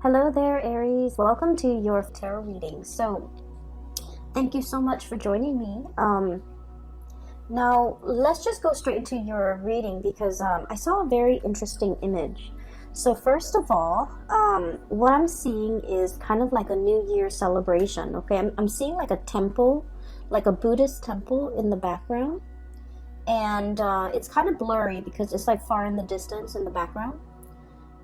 Hello there, Aries. Welcome to your tarot reading. So, thank you so much for joining me. Now, let's just go straight into your reading because I saw a very interesting image. So, first of all, what I'm seeing is kind of like a New Year celebration. Okay, I'm seeing like a temple, like a Buddhist temple in the background, and it's kind of blurry because it's like far in the distance in the background.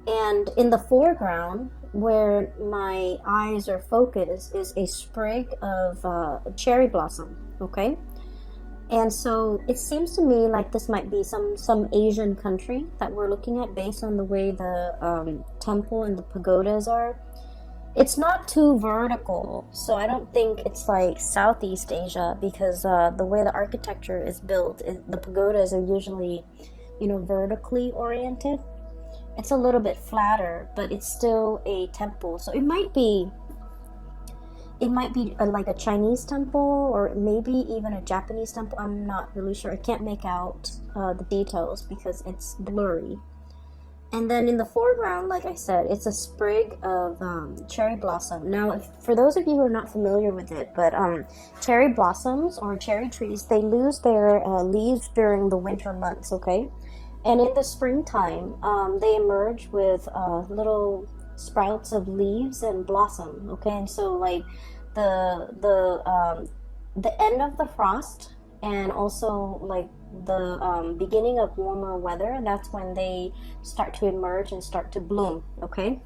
And in the foreground, where my eyes are focused, is a sprig of cherry blossom, okay? And so it seems to me like this might be some Asian country that we're looking at based on the way the temple and the pagodas are. It's not too vertical, so I don't think it's like Southeast Asia because the way the architecture is built, the pagodas are usually, vertically oriented. It's a little bit flatter, but it's still a temple. So it might be like a Chinese temple or maybe even a Japanese temple. I'm not really sure. I can't make out the details because it's blurry. And then in the foreground, like I said, it's a sprig of cherry blossom. Now, for those of you who are not familiar with it, but cherry blossoms or cherry trees, they lose their leaves during the winter months, okay? And in the springtime, they emerge with little sprouts of leaves and blossom. Okay, and so like the end of the frost, and also like the beginning of warmer weather. That's when they start to emerge and start to bloom. Okay.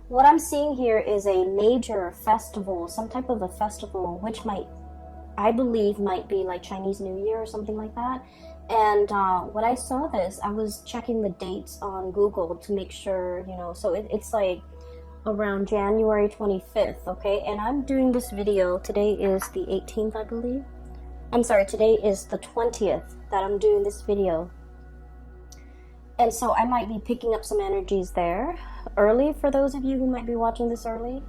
What I'm seeing here is a major festival, some type of a festival, which I believe might be like Chinese New Year or something like that. And when I saw this, I was checking the dates on Google to make sure, so it's like around January 25th, okay? And I'm doing this video, today is the 18th, I believe. I'm sorry, today is the 20th that I'm doing this video. And so I might be picking up some energies there early for those of you who might be watching this early.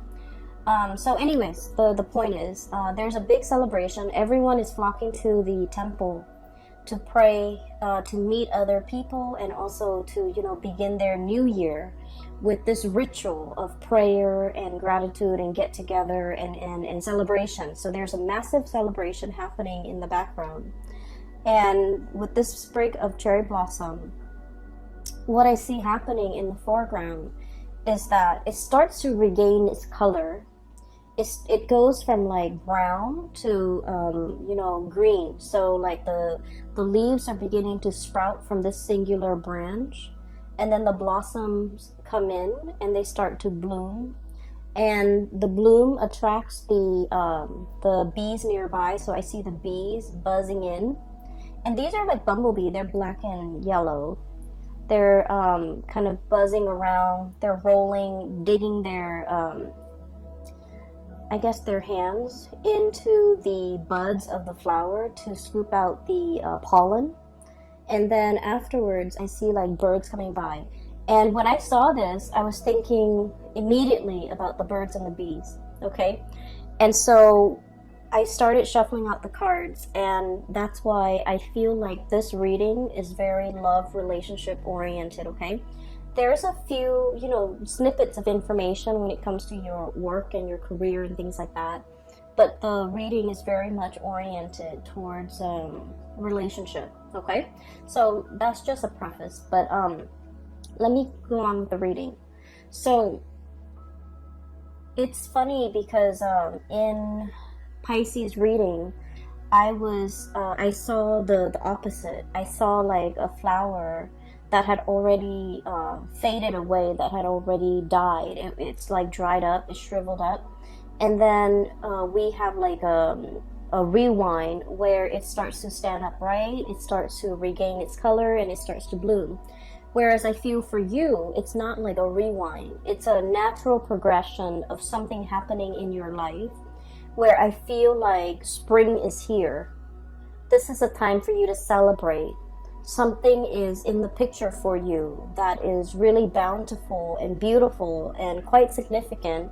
So anyways, the point is, there's a big celebration. Everyone is flocking to the temple to pray, to meet other people, and also to, begin their new year with this ritual of prayer and gratitude and get together and celebration. So there's a massive celebration happening in the background. And with this sprig of cherry blossom, what I see happening in the foreground is that it starts to regain its color. It goes from like brown to green. So like the leaves are beginning to sprout from this singular branch, and then the blossoms come in and they start to bloom, and the bloom attracts the bees nearby. So I see the bees buzzing in, and these are like bumblebee. They're black and yellow. They're kind of buzzing around. They're rolling, digging their their hands into the buds of the flower to scoop out the pollen. And then afterwards, I see like birds coming by. And when I saw this, I was thinking immediately about the birds and the bees, okay? And so I started shuffling out the cards, and that's why I feel like this reading is very love relationship oriented, okay? There's a few, snippets of information when it comes to your work and your career and things like that. But the reading is very much oriented towards relationship, okay? So that's just a preface, but let me go on with the reading. So it's funny because in Pisces reading, I saw the opposite. I saw like a flower that had already faded away, that had already died. It's like dried up, it's shriveled up. And then we have like a rewind where it starts to stand upright, it starts to regain its color, and it starts to bloom. Whereas I feel for you, it's not like a rewind. It's a natural progression of something happening in your life where I feel like spring is here. This is a time for you to celebrate. Something is in the picture for you that is really bountiful and beautiful and quite significant,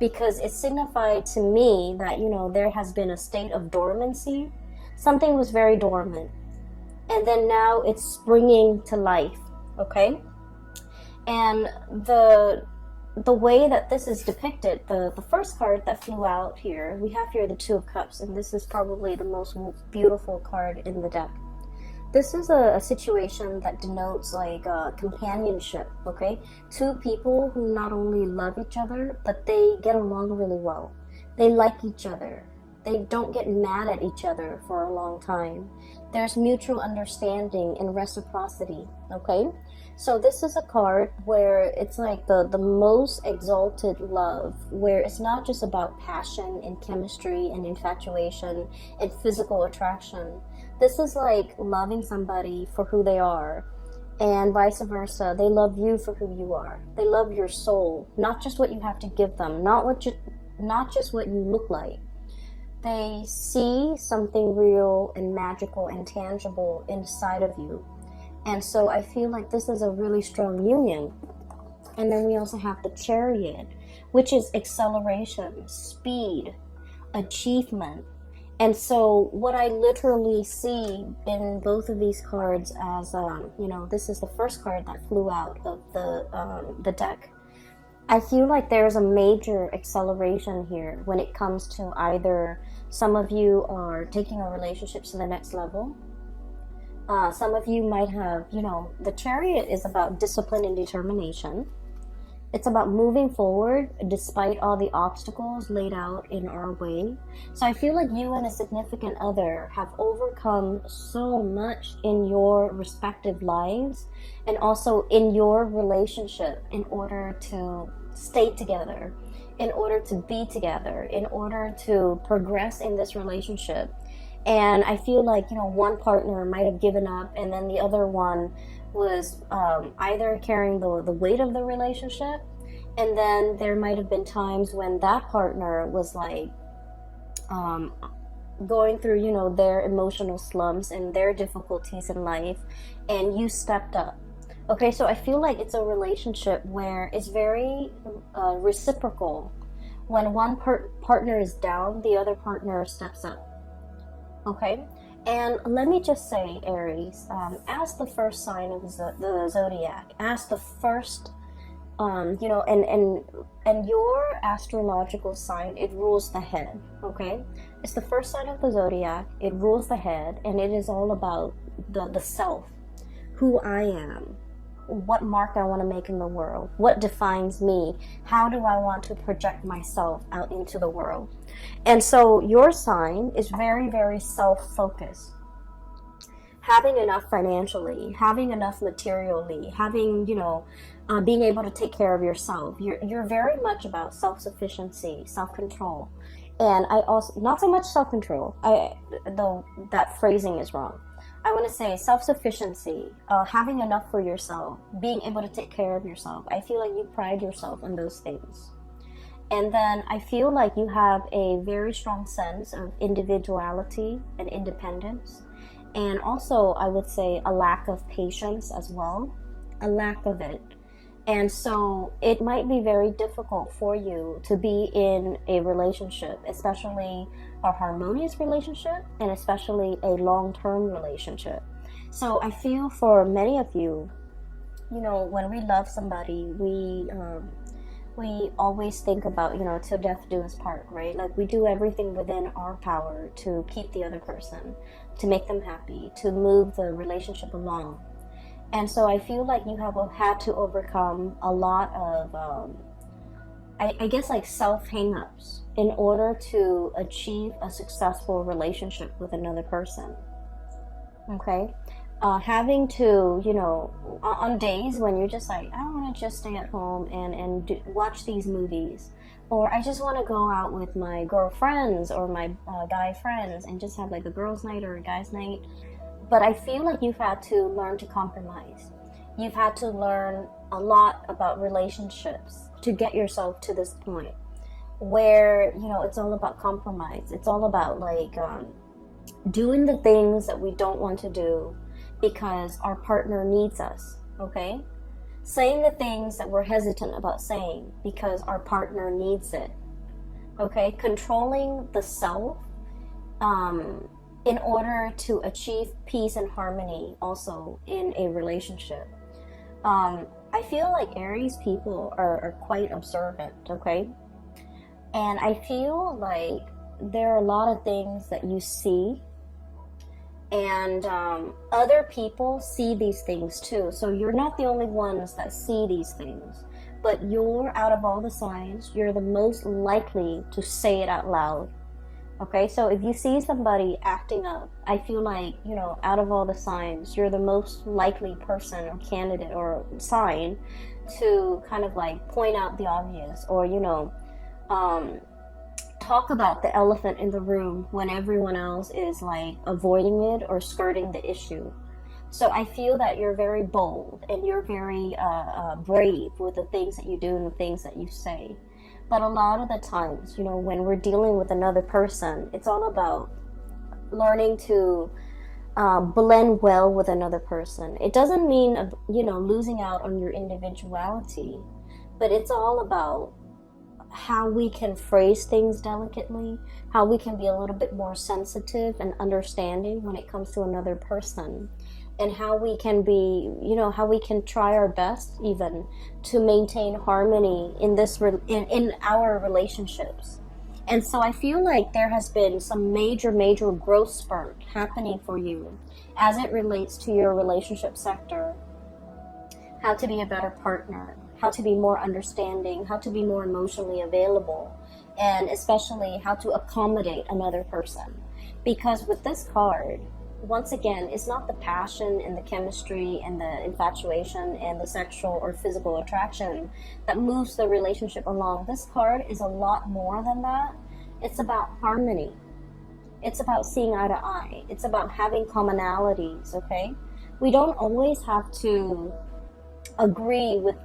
because it signified to me that, there has been a state of dormancy. Something was very dormant. And then now it's springing to life, okay? And the the way that this is depicted, the first card that flew out here, we have here the Two of Cups, and this is probably the most beautiful card in the deck. This is a situation that denotes like companionship, okay? Two people who not only love each other, but they get along really well. They like each other. They don't get mad at each other for a long time. There's mutual understanding and reciprocity, okay? So this is a card where it's like the most exalted love, where it's not just about passion and chemistry and infatuation and physical attraction. This is like loving somebody for who they are, and vice versa. They love you for who you are. They love your soul, not just what you have to give them, not just what you look like. They see something real and magical and tangible inside of you. And so I feel like this is a really strong union. And then we also have the Chariot, which is acceleration, speed, achievement. And so what I literally see in both of these cards as, this is the first card that flew out of the deck. I feel like there's a major acceleration here when it comes to either some of you are taking a relationship to the next level. Some of you might have, the Chariot is about discipline and determination. It's about moving forward despite all the obstacles laid out in our way. So I feel like you and a significant other have overcome so much in your respective lives and also in your relationship in order to stay together, in order to be together, in order to progress in this relationship. And I feel like, one partner might have given up and then the other one was either carrying the weight of the relationship, and then there might have been times when that partner was like going through, their emotional slumps and their difficulties in life, and you stepped up. Okay, so I feel like it's a relationship where it's very reciprocal. When one partner is down, the other partner steps up. Okay, and let me just say, Aries, as the first sign of the zodiac, as the first, and your astrological sign, it rules the head. Okay, it's the first sign of the zodiac. It rules the head, and it is all about the self, who I am, what mark I want to make in the world, what defines me, how do I want to project myself out into the world. And so your sign is very, very self-focused. Having enough financially, having enough materially, having, being able to take care of yourself. You're very much about self-sufficiency, self-control. And I also, not so much self-control, though that phrasing is wrong. I want to say self-sufficiency, having enough for yourself, being able to take care of yourself. I feel like you pride yourself on those things. And then I feel like you have a very strong sense of individuality and independence. And also, I would say a lack of patience as well, a lack of it. And so it might be very difficult for you to be in a relationship, especially a harmonious relationship, and especially a long-term relationship. So I feel for many of you, when we love somebody, we always think about, till death do us part, right? Like we do everything within our power to keep the other person, to make them happy, to move the relationship along. And so I feel like you have had to overcome a lot of, I guess, like self-hang-ups in order to achieve a successful relationship with another person. Okay? Having to, on days when you're just like, I want to just stay at home and watch these movies. Or I just want to go out with my girlfriends or my guy friends and just have like a girls' night or a guys' night. But I feel like you've had to learn to compromise. You've had to learn a lot about relationships to get yourself to this point where, it's all about compromise. It's all about like doing the things that we don't want to do because our partner needs us, okay? Saying the things that we're hesitant about saying because our partner needs it, okay? Controlling the self, in order to achieve peace and harmony also in a relationship. I feel like Aries people are quite observant, okay? And I feel like there are a lot of things that you see, and other people see these things too. So you're not the only ones that see these things, but you're, out of all the signs, you're the most likely to say it out loud. Okay, so if you see somebody acting up, I feel like, you know, out of all the signs, you're the most likely person or candidate or sign to kind of like point out the obvious, or, you know, talk about the elephant in the room when everyone else is like avoiding it or skirting the issue. So I feel that you're very bold and you're very brave with the things that you do and the things that you say. But a lot of the times, you know, when we're dealing with another person, it's all about learning to blend well with another person. It doesn't mean, you know, losing out on your individuality, but it's all about how we can phrase things delicately, how we can be a little bit more sensitive and understanding when it comes to another person, and how we can be, you know, how we can try our best even to maintain harmony in this in our relationships. And so I feel like there has been some major growth spurt happening for you as it relates to your relationship sector. How to be a better partner, how to be more understanding, how to be more emotionally available, and especially how to accommodate another person. Because with this card, once again, it's not the passion and the chemistry and the infatuation and the sexual or physical attraction that moves the relationship along. This card is a lot more than that. It's about harmony. It's about seeing eye to eye. It's about having commonalities, okay? We don't always have to agree with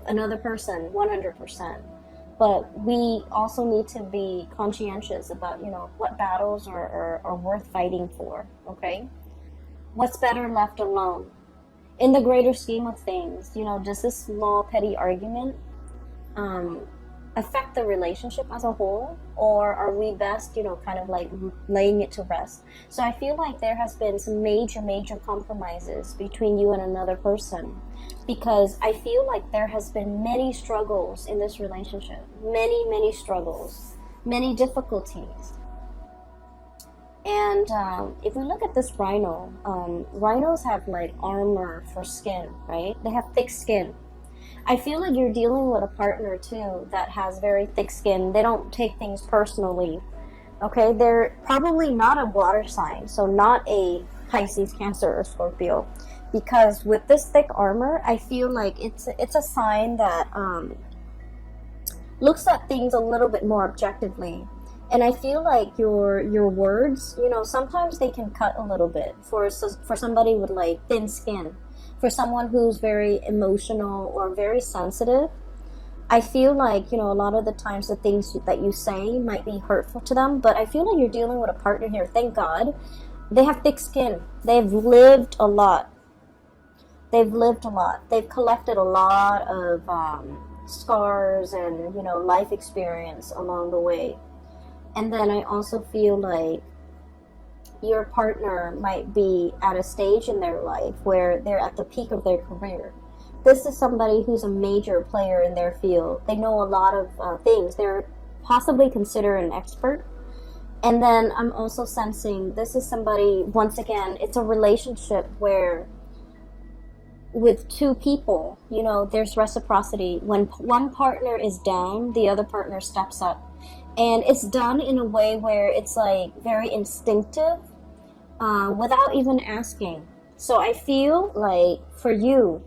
another person 100%. But we also need to be conscientious about, you know, what battles are worth fighting for, okay? What's better left alone? In the greater scheme of things, you know, does this small petty argument affect the relationship as a whole? Or are we best, you know, kind of like laying it to rest? So I feel like there has been some major compromises between you and another person, because I feel like there has been many struggles in this relationship, many struggles, many difficulties. And if we look at this rhino, rhinos have like armor for skin, right? They have thick skin. I feel like you're dealing with a partner too that has very thick skin. They don't take things personally, okay? They're probably not a water sign, so not a Pisces, Cancer, or Scorpio. Because with this thick armor, I feel like it's a sign that looks at things a little bit more objectively. And I feel like your words, you know, sometimes they can cut a little bit for somebody with like thin skin. For someone who's very emotional or very sensitive, I feel like, you know, a lot of the times the things that you say might be hurtful to them. But I feel like you're dealing with a partner here. Thank God. They have thick skin. They've lived a lot. They've lived a lot. They've collected a lot of scars and, you know, life experience along the way. And then I also feel like your partner might be at a stage in their life where they're at the peak of their career. This is somebody who's a major player in their field. They know a lot of things. They're possibly considered an expert. And then I'm also sensing this is somebody, once again, it's a relationship where with two people, you know, there's reciprocity. When one partner is down, the other partner steps up. And it's done in a way where it's like very instinctive, without even asking. So I feel like for you,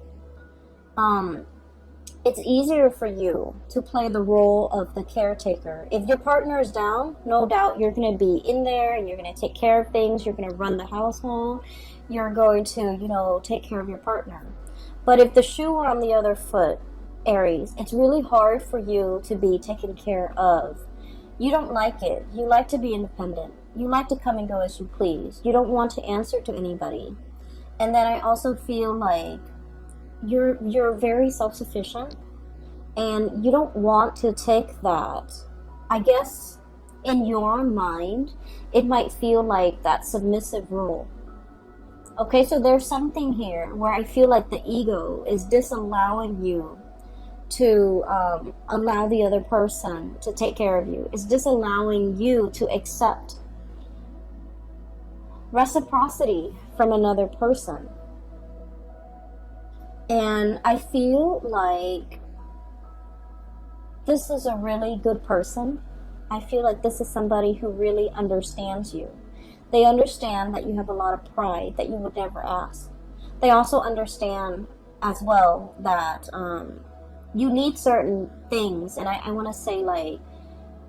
it's easier for you to play the role of the caretaker. If your partner is down, no doubt you're going to be in there and you're going to take care of things. You're going to run the household. You're going to, you know, take care of your partner. But if the shoe were on the other foot, Aries, it's really hard for you to be taken care of. You don't like it. You like to be independent. You like to come and go as you please. You don't want to answer to anybody. And then I also feel like you're very self-sufficient and you don't want to take that. I guess in your mind, it might feel like that submissive role. Okay, so there's something here where I feel like the ego is disallowing you to allow the other person to take care of you. It's disallowing you to accept reciprocity from another person. And I feel like this is a really good person. I feel like this is somebody who really understands you. They understand that you have a lot of pride that you would never ask. They also understand as well that you need certain things. And I want to say, like,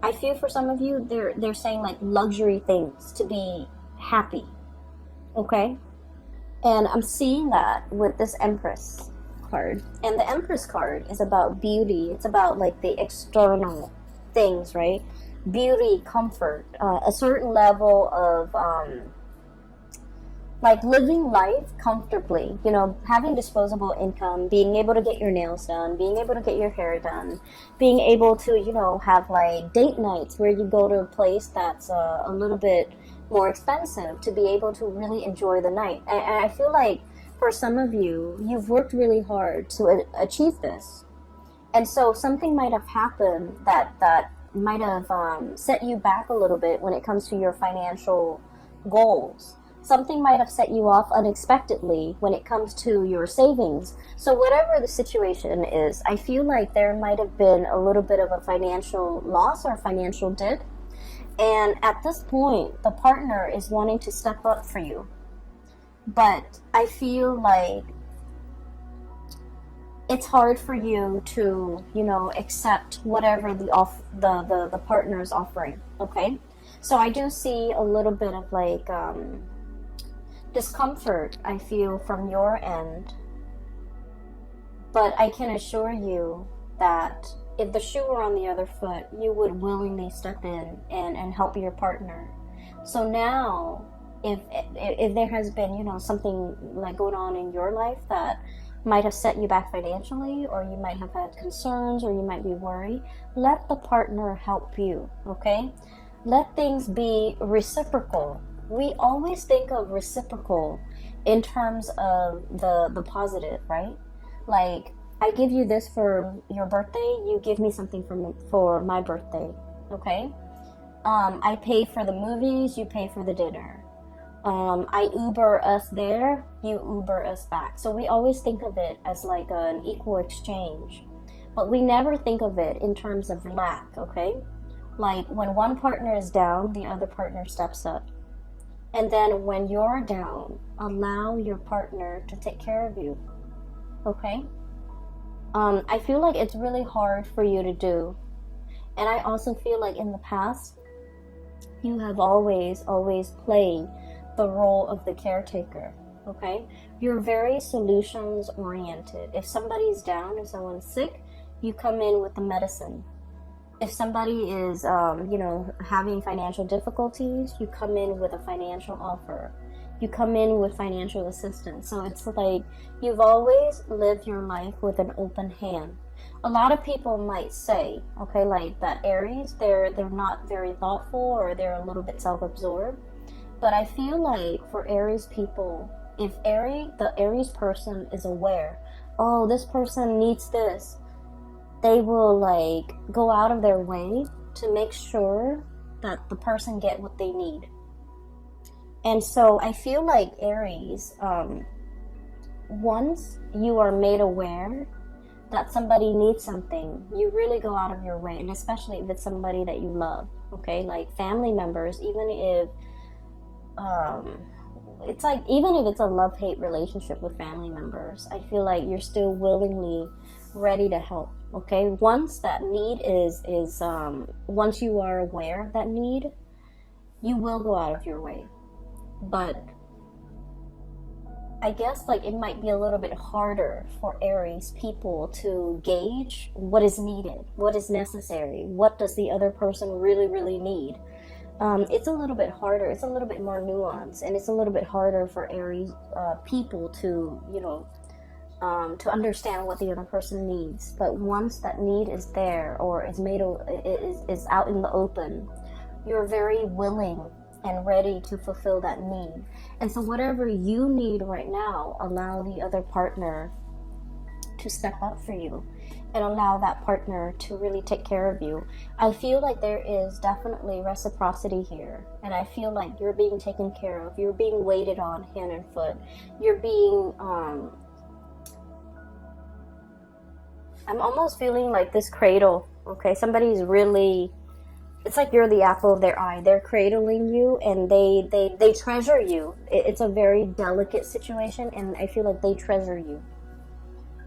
I feel for some of you, they're saying like luxury things to be happy. Okay? And I'm seeing that with this Empress card. And the Empress card is about beauty. It's about like the external things, right? Beauty, comfort, a certain level of like living life comfortably, you know, having disposable income, being able to get your nails done, being able to get your hair done, being able to, you know, have like date nights where you go to a place that's a little bit more expensive to be able to really enjoy the night. And I feel like for some of you, you've worked really hard to achieve this. And so something might have happened that might have set you back a little bit when it comes to your financial goals. Something might have set you off unexpectedly when it comes to your savings. So whatever the situation is, I feel like there might have been a little bit of a financial loss or financial dip. And at this point, the partner is wanting to step up for you. But I feel like it's hard for you to, you know, accept whatever the partner is offering. Okay, so I do see a little bit of like discomfort I feel from your end, but I can assure you that if the shoe were on the other foot, you would willingly step in and help your partner. So now, if there has been, you know, something like going on in your life that might have set you back financially, or you might have had concerns, or you might be worried, let the partner help you, okay? Let things be reciprocal. We always think of reciprocal in terms of the positive, right? Like, I give you this for your birthday, you give me something for my birthday, okay? I pay for the movies, you pay for the dinner. I Uber us there, you Uber us back. So we always think of it as like an equal exchange. But we never think of it in terms of lack, okay? Like when one partner is down, the other partner steps up. And then when you're down, allow your partner to take care of you, okay? I feel like it's really hard for you to do. And I also feel like in the past, you have always played the role of the caretaker, okay? You're very solutions oriented. If somebody's down, if someone's sick, you come in with the medicine. If somebody is, you know, having financial difficulties, you come in with a financial offer. You come in with financial assistance. So it's like you've always lived your life with an open hand. A lot of people might say, okay, like that Aries, they're not very thoughtful, or they're a little bit self-absorbed. But I feel like for Aries people, if the Aries person is aware, oh, this person needs this, they will like go out of their way to make sure that the person get what they need. And so I feel like Aries, once you are made aware that somebody needs something, you really go out of your way. And especially if it's somebody that you love, okay? Like family members, even if it's like, even if it's a love-hate relationship with family members, I feel like you're still willingly ready to help, okay? Once that need is once you are aware of that need, you will go out of your way. But I guess like it might be a little bit harder for Aries people to gauge what is needed, what is necessary, what does the other person really need. It's a little bit harder, it's a little bit more nuanced, and it's a little bit harder for Aries people to, you know, to understand what the other person needs. But once that need is there, or is out in the open, you're very willing and ready to fulfill that need. And so whatever you need right now, allow the other partner to step up for you and allow that partner to really take care of you. I feel like there is definitely reciprocity here, and I feel like you're being taken care of. You're being waited on hand and foot. You're being I'm almost feeling like this cradle. Okay, somebody's really, it's like you're the apple of their eye. They're cradling you, and they treasure you. It's a very delicate situation, and I feel like they treasure you.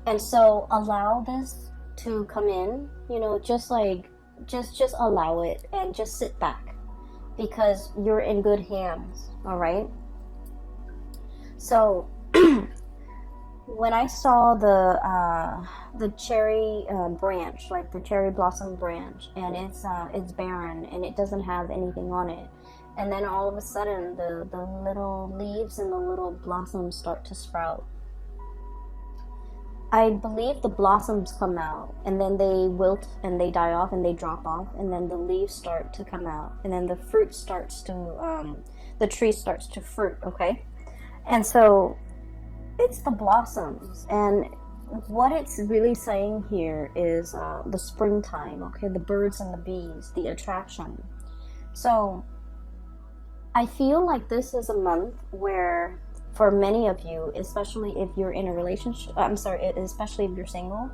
And so allow this to come in, you know, just allow it and just sit back, because you're in good hands. All right. So when I saw the cherry branch, like the cherry blossom branch, and it's barren and it doesn't have anything on it, and then all of a sudden the little leaves and the little blossoms start to sprout. I believe the blossoms come out, and then they wilt and they die off and they drop off, and then the leaves start to come out, and then the fruit starts to the tree starts to fruit. Okay, and so it's the blossoms, and what it's really saying here is the springtime. Okay, the birds and the bees, the attraction. So I feel like this is a month where, for many of you, especially if you're in a relationship, especially if you're single,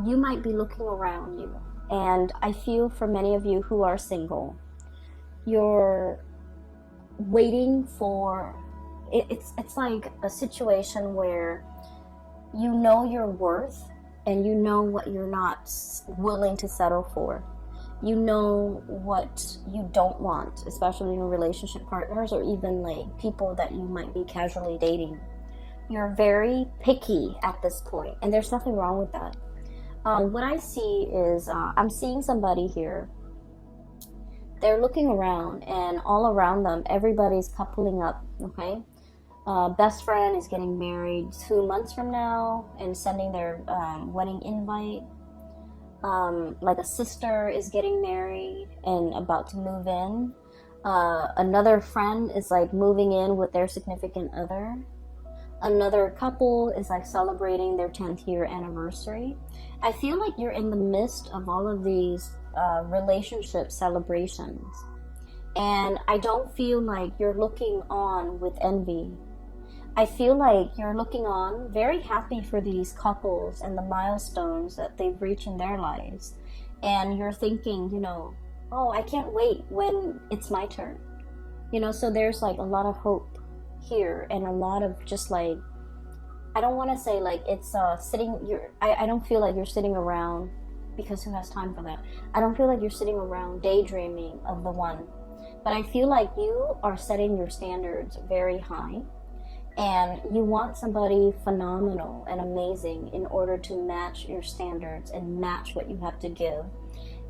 you might be looking around you. And I feel for many of you who are single, you're waiting for, it's like a situation where you know your worth and you know what you're not willing to settle for. You know what you don't want, especially in relationship partners or even like people that you might be casually dating. You're very picky at this point, and there's nothing wrong with that. What I see is I'm seeing somebody here. They're looking around, and all around them, everybody's coupling up, okay? Best friend is getting married 2 months from now and sending their wedding invite. Like a sister is getting married and about to move in. Another friend is like moving in with their significant other. Another couple is like celebrating their 10th year anniversary. I feel like you're in the midst of all of these relationship celebrations. And I don't feel like you're looking on with envy. I feel like you're looking on very happy for these couples and the milestones that they've reached in their lives. And you're thinking, you know, oh, I can't wait when it's my turn. You know, so there's like a lot of hope here, and a lot of just like, I don't want to say like it's I don't feel like you're sitting around, because who has time for that? I don't feel like you're sitting around daydreaming of the one. But I feel like you are setting your standards very high. And you want somebody phenomenal and amazing in order to match your standards and match what you have to give,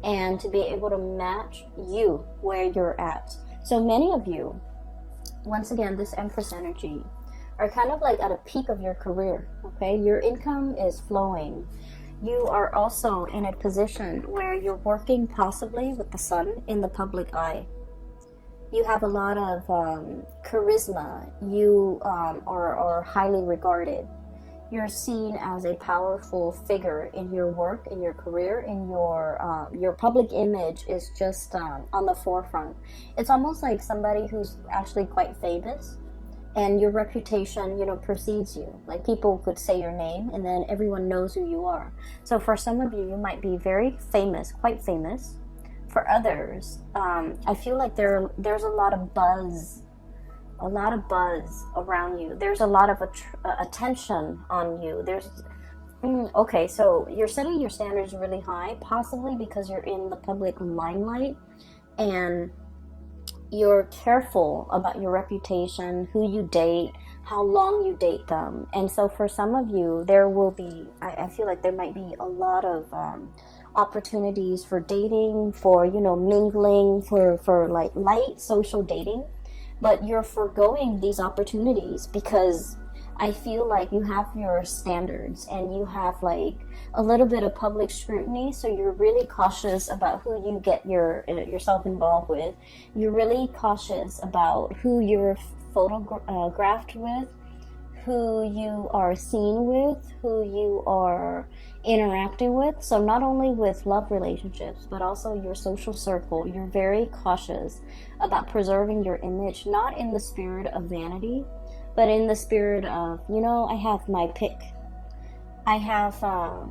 and to be able to match you where you're at. So many of you, once again, this Empress energy, are kind of like at a peak of your career, okay? Your income is flowing. You are also in a position where you're working possibly with the sun in the public eye. You have a lot of charisma. You are highly regarded. You're seen as a powerful figure in your work, in your career, in your public image is just on the forefront. It's almost like somebody who's actually quite famous, and your reputation, you know, precedes you. Like people could say your name, and then everyone knows who you are. So for some of you, you might be very famous, quite famous. For others, I feel like there's a lot of buzz around you. There's a lot of attention on you. Okay, so you're setting your standards really high, possibly because you're in the public limelight, and you're careful about your reputation, who you date, how long you date them. And so for some of you, there will be, I feel like there might be a lot of opportunities for dating, for, you know, mingling, for like light social dating, but you're foregoing these opportunities because I feel like you have your standards and you have like a little bit of public scrutiny, so you're really cautious about who you get yourself involved with. You're really cautious about who you're photographed with, who you are seen with, who you are interacting with. So not only with love relationships, but also your social circle. You're very cautious about preserving your image, not in the spirit of vanity, but in the spirit of, you know, I have my pick. I have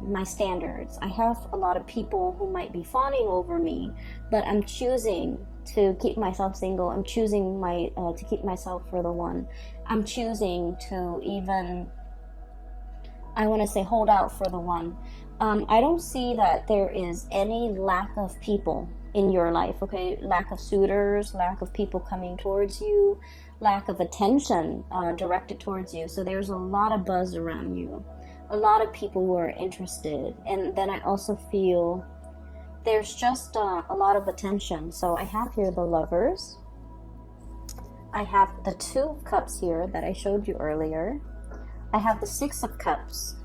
my standards. I have a lot of people who might be fawning over me, but I'm choosing to keep myself single. I'm choosing to keep myself for the one. I'm choosing to even, I want to say, hold out for the one. I don't see that there is any lack of people in your life, okay? Lack of suitors, lack of people coming towards you, lack of attention directed towards you. So there's a lot of buzz around you, a lot of people who are interested. And then I also feel there's just a lot of attention. So I have here the Lovers. I have the Two of Cups here that I showed you earlier. I have the Six of Cups.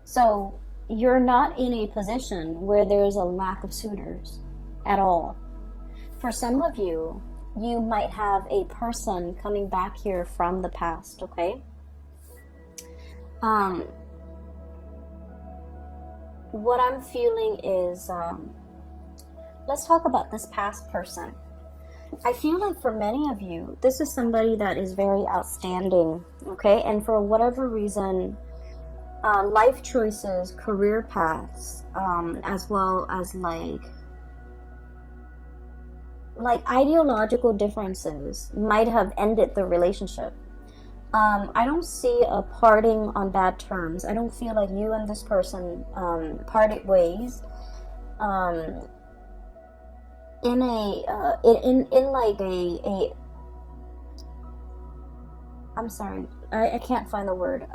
So you're not in a position where there's a lack of suitors at all. For some of you, you might have a person coming back here from the past, okay? What I'm feeling is, let's talk about this past person. I feel like for many of you, this is somebody that is very outstanding, okay? And for whatever reason, life choices, career paths, as well as like ideological differences might have ended the relationship. I don't see a parting on bad terms. I don't feel like you and this person parted ways in like a I'm sorry, I can't find the word.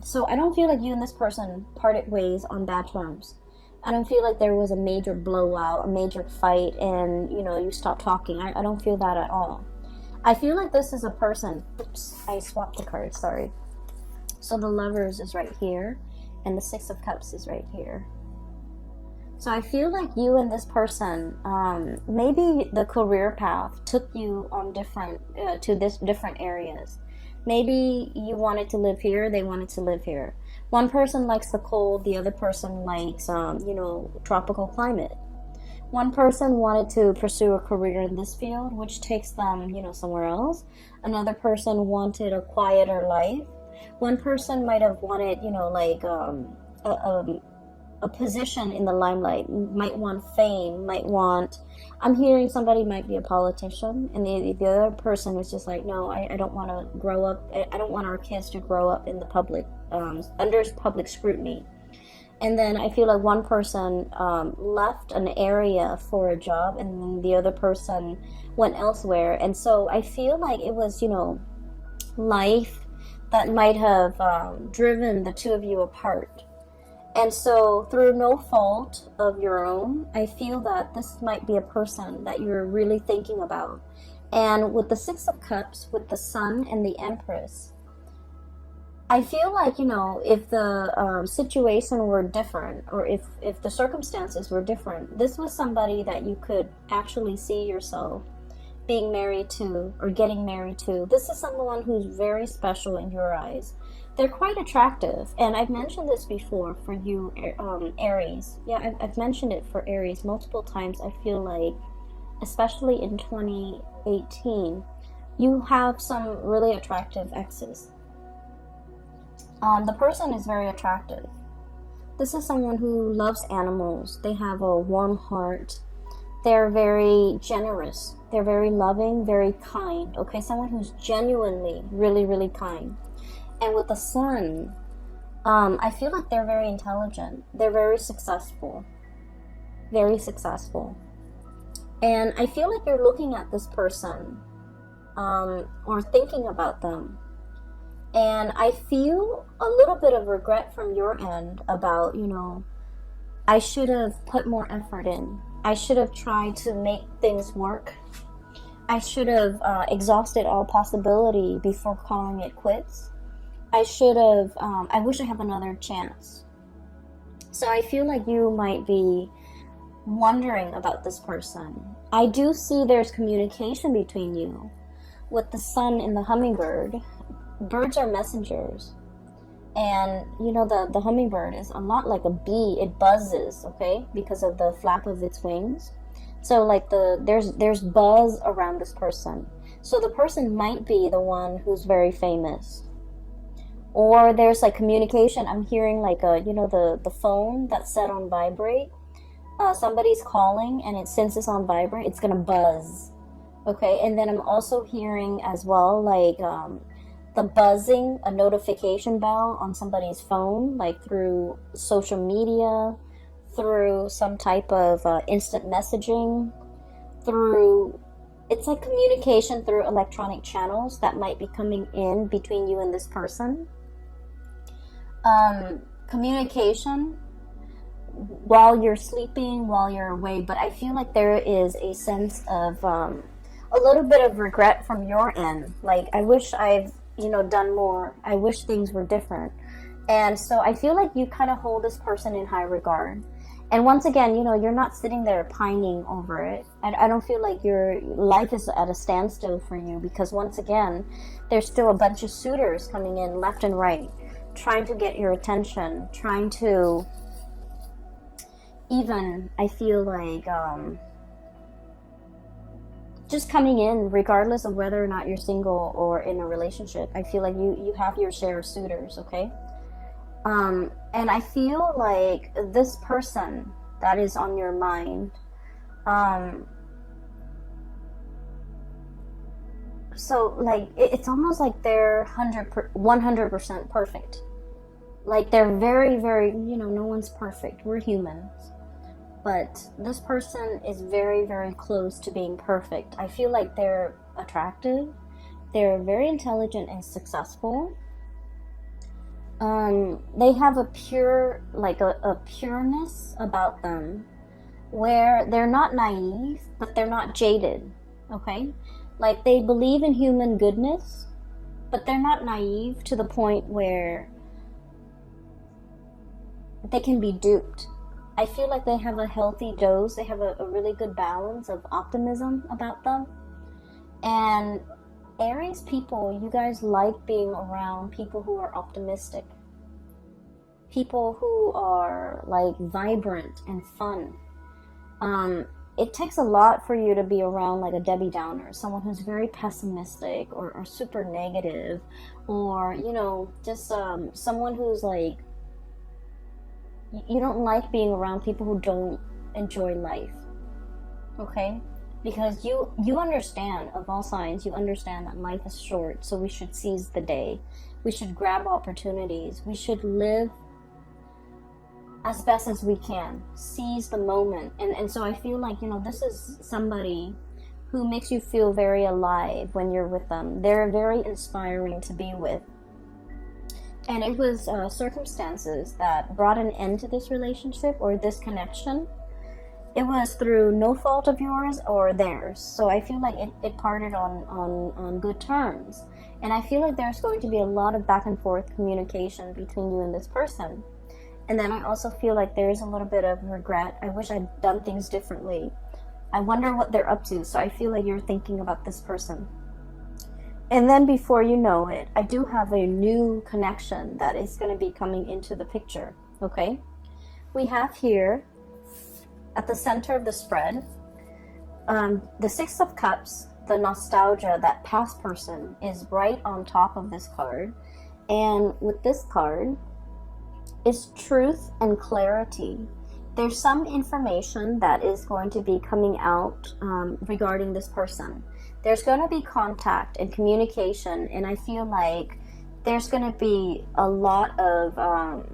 So I don't feel like you and this person parted ways on bad terms. I don't feel like there was a major blowout, a major fight, and you know, you stopped talking. I don't feel that at all. I feel like this is a person. Oops, I swapped the card, sorry. So the Lovers is right here, and the Six of Cups is right here. So I feel like you and this person, maybe the career path took you on different areas. Maybe you wanted to live here, they wanted to live here. One person likes the cold, the other person likes, tropical climate. One person wanted to pursue a career in this field, which takes them, somewhere else. Another person wanted a quieter life. One person might have wanted, a position in the limelight, might want fame, I'm hearing somebody might be a politician, and the other person was just like, no, I don't want to grow up, I don't want our kids to grow up in the public, under public scrutiny. And then I feel like one person left an area for a job, and then the other person went elsewhere. And so I feel like it was, life that might have driven the two of you apart. And so through no fault of your own, I feel that this might be a person that you're really thinking about. And with the Six of Cups, with the Sun and the Empress, I feel like, if the situation were different, or if the circumstances were different, this was somebody that you could actually see yourself being married to or getting married to. This is someone who's very special in your eyes. They're quite attractive, and I've mentioned this before for you, Aries. Yeah, I've mentioned it for Aries multiple times. I feel like, especially in 2018, you have some really attractive exes. The person is very attractive. This is someone who loves animals. They have a warm heart. They're very generous. They're very loving, very kind. Okay, someone who's genuinely really, really kind. And with the Sun, I feel like they're very intelligent. They're very successful. Very successful. And I feel like you're looking at this person or thinking about them. And I feel a little bit of regret from your end about, I should have put more effort in. I should have tried to make things work I should have exhausted all possibility before calling it quits. I should have, I wish I have another chance. So I feel like you might be wondering about this person. I do see there's communication between you. With the sun and the hummingbird, birds are messengers. And you know, the hummingbird is a lot like a bee. It buzzes, okay, because of the flap of its wings. So like there's buzz around this person. So the person might be the one who's very famous. Or there's like communication. I'm hearing like the phone that's set on vibrate. Somebody's calling and it since it's on vibrate, it's gonna buzz. Okay, and then I'm also hearing as well like the buzzing, a notification bell on somebody's phone, like through social media, through some type of instant messaging, through, it's like communication through electronic channels that might be coming in between you and this person. Communication while you're sleeping, while you're awake, but I feel like there is a sense of a little bit of regret from your end. Like, I wish I've done more. I wish things were different. And so I feel like you kind of hold this person in high regard. And once again, you're not sitting there pining over it. I don't feel like your life is at a standstill for you, because once again, there's still a bunch of suitors coming in left and right, trying to get your attention, trying to even, I feel like, just coming in regardless of whether or not you're single or in a relationship. I feel like you have your share of suitors, okay? And I feel like this person that is on your mind, so like it's almost like they're 100% perfect. Like they're very, very, no one's perfect. We're humans. But this person is very, very close to being perfect. I feel like they're attractive. They're very intelligent and successful. They have a pure, like a pureness about them where they're not naive, but they're not jaded, okay? Like they believe in human goodness, but they're not naive to the point where they can be duped. I feel like they have a healthy dose. They have a really good balance of optimism about them. And Aries people, you guys like being around people who are optimistic. People who are like vibrant and fun. It takes a lot for you to be around like a Debbie Downer, someone who's very pessimistic or super negative, or, just someone who's like, you don't like being around people who don't enjoy life, okay? Because you understand, of all signs, you understand that life is short, so we should seize the day. We should grab opportunities. We should live as best as we can. Seize the moment. And so I feel like, this is somebody who makes you feel very alive when you're with them. They're very inspiring to be with. And it was circumstances that brought an end to this relationship or this connection. It was through no fault of yours or theirs. So I feel like it parted on good terms. And I feel like there's going to be a lot of back and forth communication between you and this person. And then I also feel like there is a little bit of regret. I wish I'd done things differently. I wonder what they're up to. So I feel like you're thinking about this person. And then before you know it, I do have a new connection that is going to be coming into the picture, okay? We have here, at the center of the spread, the Six of Cups, the nostalgia, that past person, is right on top of this card. And with this card, is truth and clarity. There's some information that is going to be coming out regarding this person. There's going to be contact and communication, and I feel like there's going to be a lot of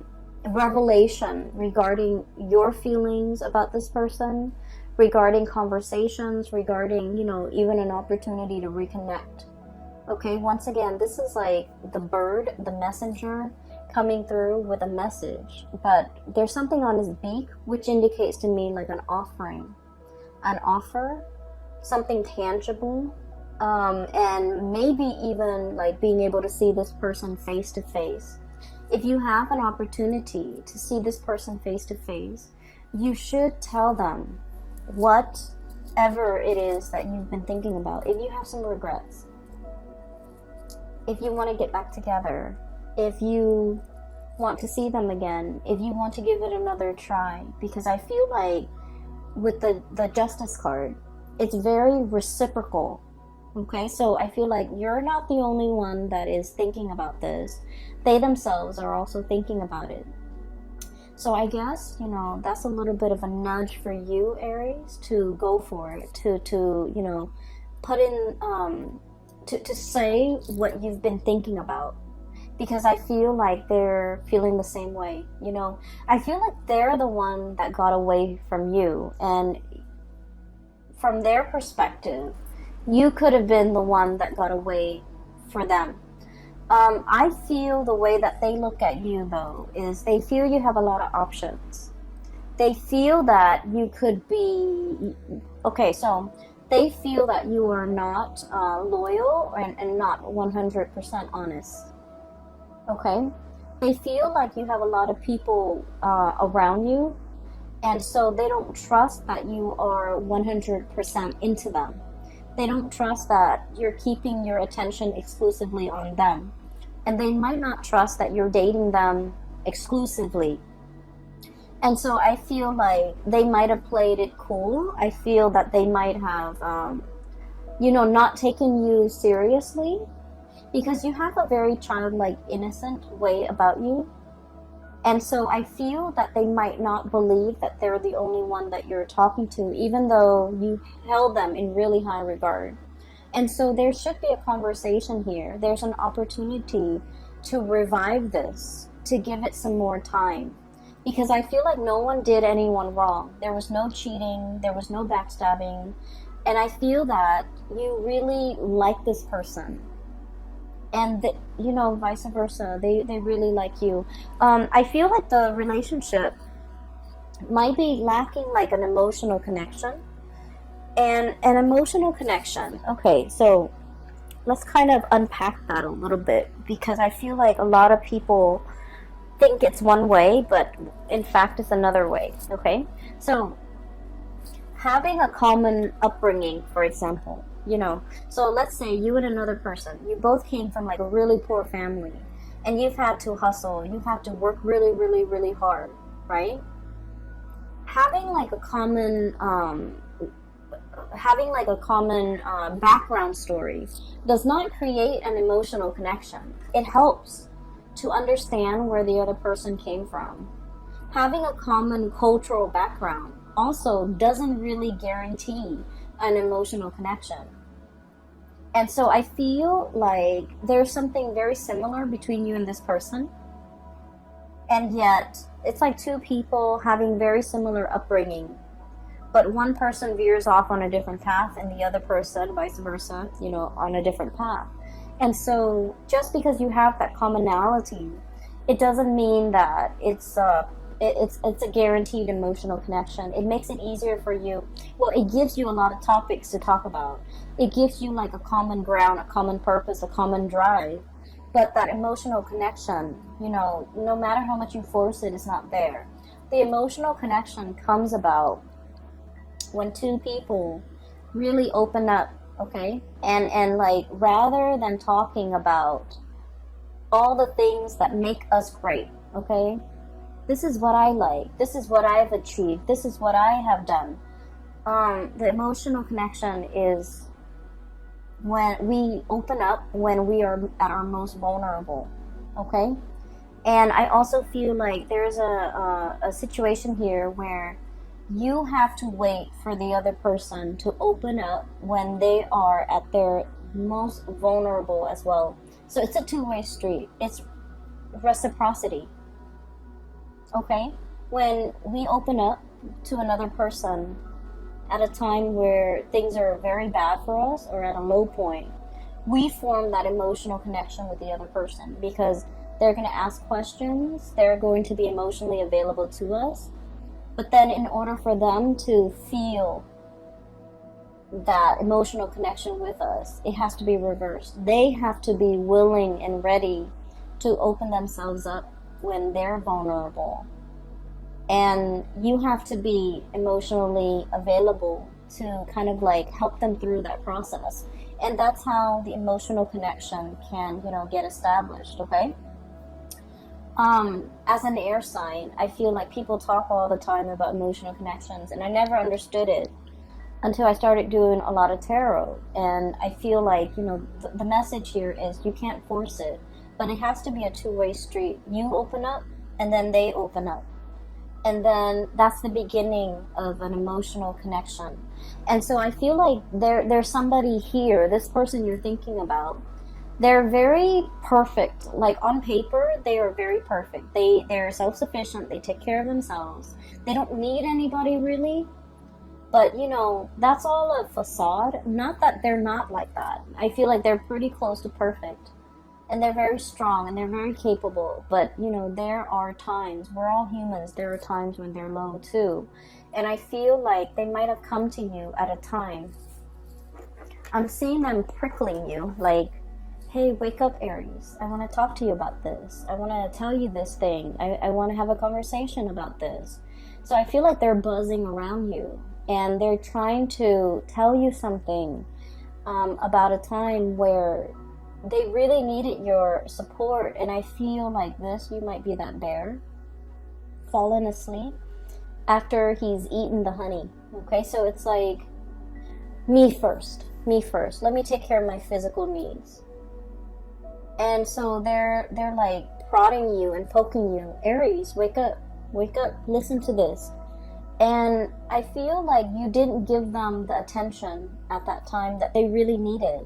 revelation regarding your feelings about this person, regarding conversations, regarding, even an opportunity to reconnect. Okay, once again, this is like the bird, the messenger, coming through with a message, but there's something on his beak which indicates to me like an offering, an offer, something tangible, and maybe even like being able to see this person face to face. If you have an opportunity to see this person face to face, you should tell them whatever it is that you've been thinking about. If you have some regrets, if you want to get back together, if you want to see them again, if you want to give it another try, because I feel like with the Justice card, it's very reciprocal. Okay, so I feel like you're not the only one that is thinking about this. They themselves are also thinking about it. So I guess, you know, that's a little bit of a nudge for you, Aries, to go for it, to you know, put in, to say what you've been thinking about. Because I feel like they're feeling the same way, you know. I feel like they're the one that got away from you. And from their perspective, you could have been the one that got away for them. I feel the way that they look at you, though, is they feel you have a lot of options. They feel that you could be... Okay, so they feel that you are not loyal and not 100% honest. Okay? They feel like you have a lot of people around you, and so they don't trust that you are 100% into them. They don't trust that you're keeping your attention exclusively on them. And they might not trust that you're dating them exclusively. And so I feel like they might have played it cool. I feel that they might have, you know, not taken you seriously. Because you have a very childlike, innocent way about you. And so I feel that they might not believe that they're the only one that you're talking to, even though you held them in really high regard. And so there should be a conversation here. There's an opportunity to revive this, to give it some more time. Because I feel like no one did anyone wrong. There was no cheating, there was no backstabbing. And I feel that you really like this person. And, you know, vice versa. They really like you. I feel like the relationship might be lacking like an emotional connection. And an emotional connection. Okay, so let's kind of unpack that a little bit. Because I feel like a lot of people think it's one way, but in fact it's another way. Okay? So, having a common upbringing, for example. You know, so let's say you and another person, you both came from like a really poor family, and you've had to hustle, you've had to work really, really, really hard, right? Having like a common, background story does not create an emotional connection. It helps to understand where the other person came from. Having a common cultural background also doesn't really guarantee an emotional connection. And so I feel like there's something very similar between you and this person. And yet, it's like two people having very similar upbringing. But one person veers off on a different path and the other person, vice versa, you know, on a different path. And so just because you have that commonality, it doesn't mean that it's a guaranteed emotional connection. It makes it easier for you. Well, it gives you a lot of topics to talk about. It gives you like a common ground, a common purpose, a common drive. But that emotional connection, you know, no matter how much you force it, it's not there. The emotional connection comes about when two people really open up, okay? And like, rather than talking about all the things that make us great, okay? This is what I like. This is what I've achieved. This is what I have done. The emotional connection is when we open up, when we are at our most vulnerable. Okay? And I also feel like there's a situation here where you have to wait for the other person to open up when they are at their most vulnerable as well. So it's a two-way street. It's reciprocity. Okay? When we open up to another person at a time where things are very bad for us or at a low point, we form that emotional connection with the other person because they're going to ask questions, they're going to be emotionally available to us. But then in order for them to feel that emotional connection with us, it has to be reversed. They have to be willing and ready to open themselves up when they're vulnerable. And you have to be emotionally available to kind of like help them through that process. And that's how the emotional connection can, get established, okay? As an air sign, I feel like people talk all the time about emotional connections, and I never understood it until I started doing a lot of tarot. And I feel like, the message here is you can't force it, but it has to be a two-way street. You open up, and then they open up. And then that's the beginning of an emotional connection. And so I feel like there's somebody here, this person you're thinking about, they're very perfect. Like on paper, they are very perfect. They're self-sufficient. They take care of themselves. They don't need anybody really. But, that's all a facade. Not that they're not like that. I feel like they're pretty close to perfect. And they're very strong and they're very capable. But, there are times, we're all humans, there are times when they're low too. And I feel like they might have come to you at a time. I'm seeing them prickling you, like, hey, wake up, Aries. I want to talk to you about this. I want to tell you this thing. I want to have a conversation about this. So I feel like they're buzzing around you. And they're trying to tell you something about a time where they really needed your support. And I feel like you might be that bear fallen asleep after he's eaten the honey. Okay, so it's like, me first. Let me take care of my physical needs. And so they're like prodding you and poking you. Aries, wake up, listen to this. And I feel like you didn't give them the attention at that time that they really needed.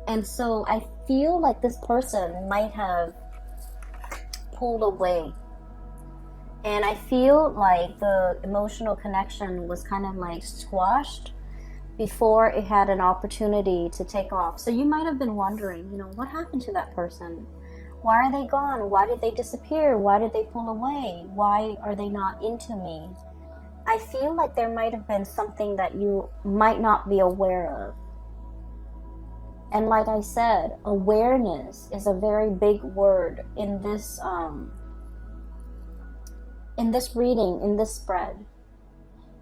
And so I feel like this person might have pulled away. And I feel like the emotional connection was kind of like squashed before it had an opportunity to take off. So you might have been wondering, what happened to that person? Why are they gone? Why did they disappear? Why did they pull away? Why are they not into me? I feel like there might have been something that you might not be aware of. And like I said, awareness is a very big word in this reading, in this spread.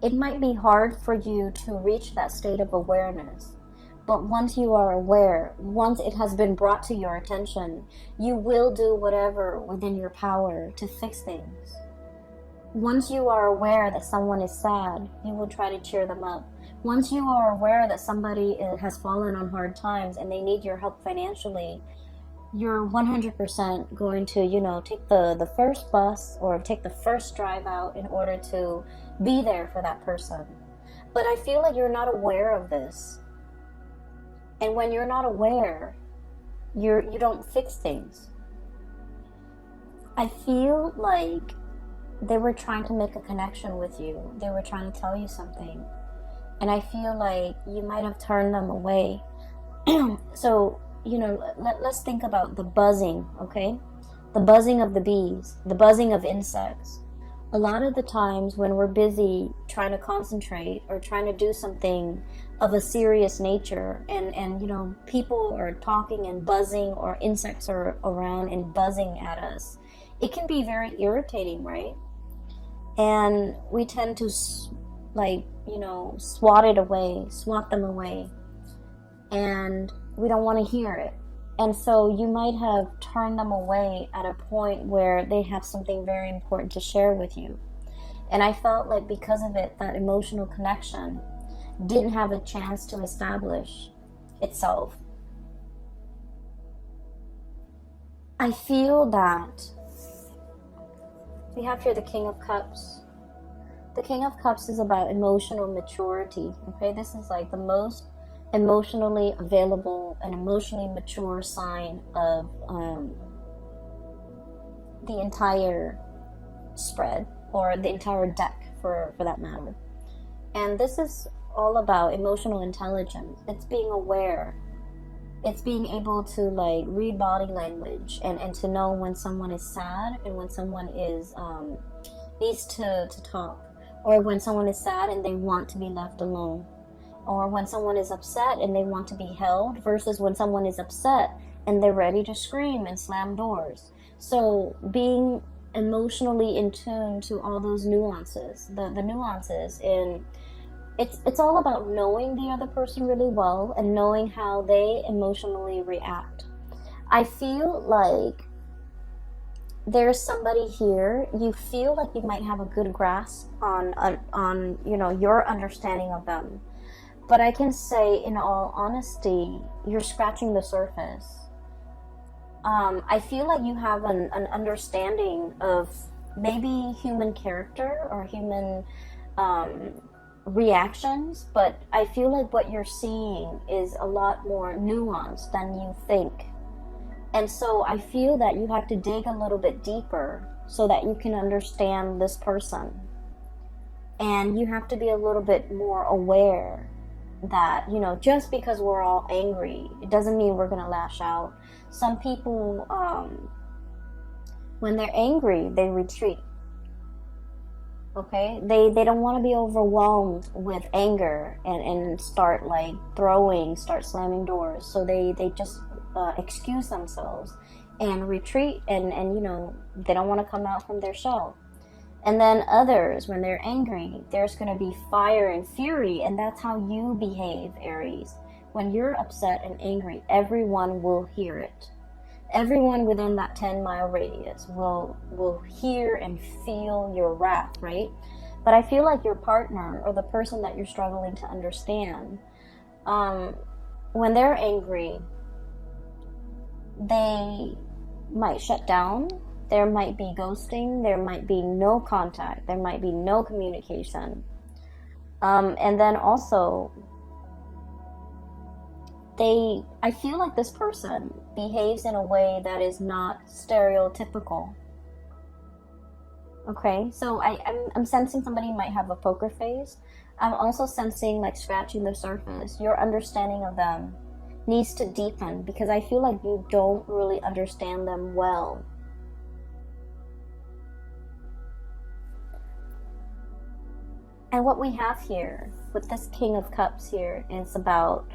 It might be hard for you to reach that state of awareness. But once you are aware, once it has been brought to your attention, you will do whatever within your power to fix things. Once you are aware that someone is sad, you will try to cheer them up. Once you are aware that somebody has fallen on hard times and they need your help financially, you're 100% going to, take the first bus or take the first drive out in order to be there for that person. But I feel like you're not aware of this. And when you're not aware, you don't fix things. I feel like they were trying to make a connection with you. They were trying to tell you something. And I feel like you might have turned them away. So, let's think about the buzzing, okay? The buzzing of the bees, the buzzing of insects. A lot of the times when we're busy trying to concentrate or trying to do something of a serious nature and people are talking and buzzing or insects are around and buzzing at us, it can be very irritating, right? And we tend to swat them away, and we don't want to hear it. And so you might have turned them away at a point where they have something very important to share with you. And I felt like because of it, that emotional connection didn't have a chance to establish itself. I feel that we have here the King of Cups. The King of Cups is about emotional maturity. Okay, this is like the most emotionally available and emotionally mature sign of the entire spread, or the entire deck for that matter. And this is all about emotional intelligence. It's being aware. It's being able to read body language and to know when someone is sad and when someone is needs to talk, or when someone is sad and they want to be left alone. or when someone is upset and they want to be held, versus when someone is upset and they're ready to scream and slam doors. So being emotionally in tune to all those nuances, the nuances in it's all about knowing the other person really well and knowing how they emotionally react. I feel like there's somebody here, you feel like you might have a good grasp on you know, your understanding of them. But I can say, in all honesty, you're scratching the surface. I feel like you have an understanding of maybe human character or human reactions, but I feel like what you're seeing is a lot more nuanced than you think. And so I feel that you have to dig a little bit deeper so that you can understand this person. And you have to be a little bit more aware that, you know, just because we're all angry, it doesn't mean we're going to lash out. Some people, when they're angry, they retreat. Okay? They don't want to be overwhelmed with anger and start like start slamming doors. So they just excuse themselves and retreat and you know, they don't want to come out from their shell. And then others, when they're angry, there's going to be fire and fury, and that's how you behave, Aries. When you're upset and angry, everyone will hear it. Everyone within that 10-mile radius will hear and feel your wrath, right? But I feel like your partner or the person that you're struggling to understand, when they're angry, they might shut down. There might be ghosting, there might be no contact, there might be no communication. And then also, I feel like this person behaves in a way that is not stereotypical. Okay, so I'm sensing somebody might have a poker face. I'm also sensing like scratching the surface. Your understanding of them needs to deepen because I feel like you don't really understand them well. And what we have here with this King of Cups here is about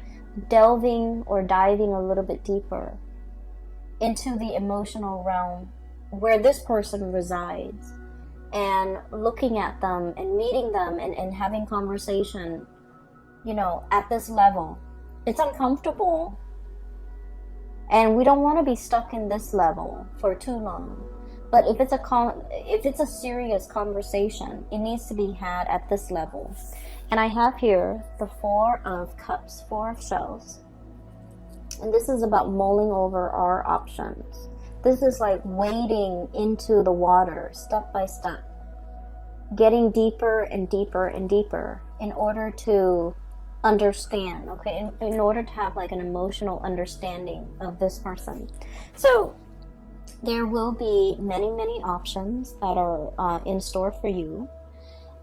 delving or diving a little bit deeper into the emotional realm where this person resides and looking at them and meeting them and having conversation, you know, at this level. It's uncomfortable and we don't want to be stuck in this level for too long. But if it's a serious conversation, it needs to be had at this level. And I have here the Four of Cups, Four of Shells. And this is about mulling over our options. This is like wading into the water step by step, getting deeper and deeper and deeper in order to understand, okay? In order to have like an emotional understanding of this person. So there will be many options that are in store for you.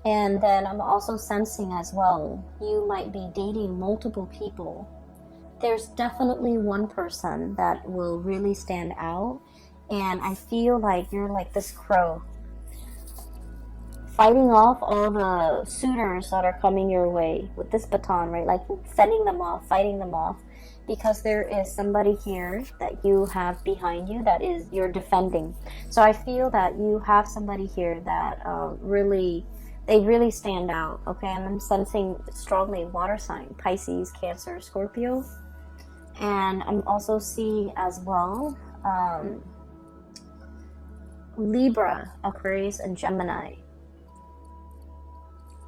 And then I'm also sensing as well, you might be dating multiple people. There's definitely one person that will really stand out. And I feel like you're like this crow, fighting off all the suitors that are coming your way with this baton, right? Like fending them off, fighting them off. Because there is somebody here that you have behind you that is you're defending. So I feel that you have somebody here that they really stand out, okay? And I'm sensing strongly water sign, Pisces, Cancer, Scorpio. And I'm also seeing as well Libra, Aquarius, and Gemini.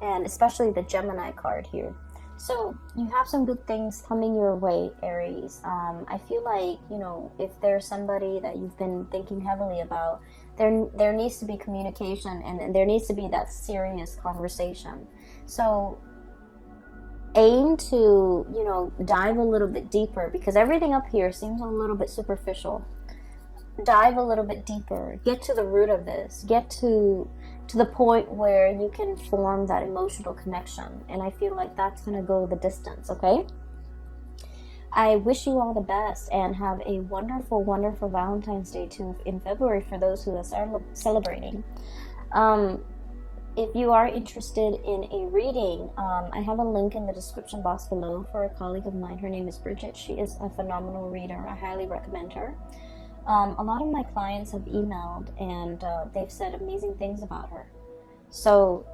And especially the Gemini card here. So you have some good things coming your way, Aries. I feel like, you know, if there's somebody that you've been thinking heavily about, there needs to be communication and there needs to be that serious conversation. So aim to, you know, dive a little bit deeper because everything up here seems a little bit superficial. Dive a little bit deeper. Get to the root of this. Get to the point where you can form that emotional connection. And I feel like that's going to go the distance, okay? I wish you all the best and have a wonderful, wonderful Valentine's Day too in February for those who are celebrating. if you are interested in a reading, I have a link in the description box below for a colleague of mine. Her name is Bridget. She is a phenomenal reader. I highly recommend her. A lot of my clients have emailed and they've said amazing things about her. So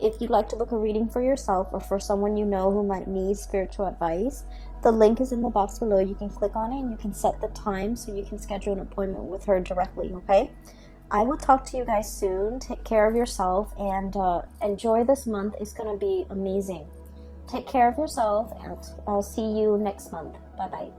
if you'd like to book a reading for yourself or for someone you know who might need spiritual advice, the link is in the box below. You can click on it and you can set the time so you can schedule an appointment with her directly, okay? I will talk to you guys soon. Take care of yourself and enjoy this month. It's going to be amazing. Take care of yourself and I'll see you next month. Bye-bye.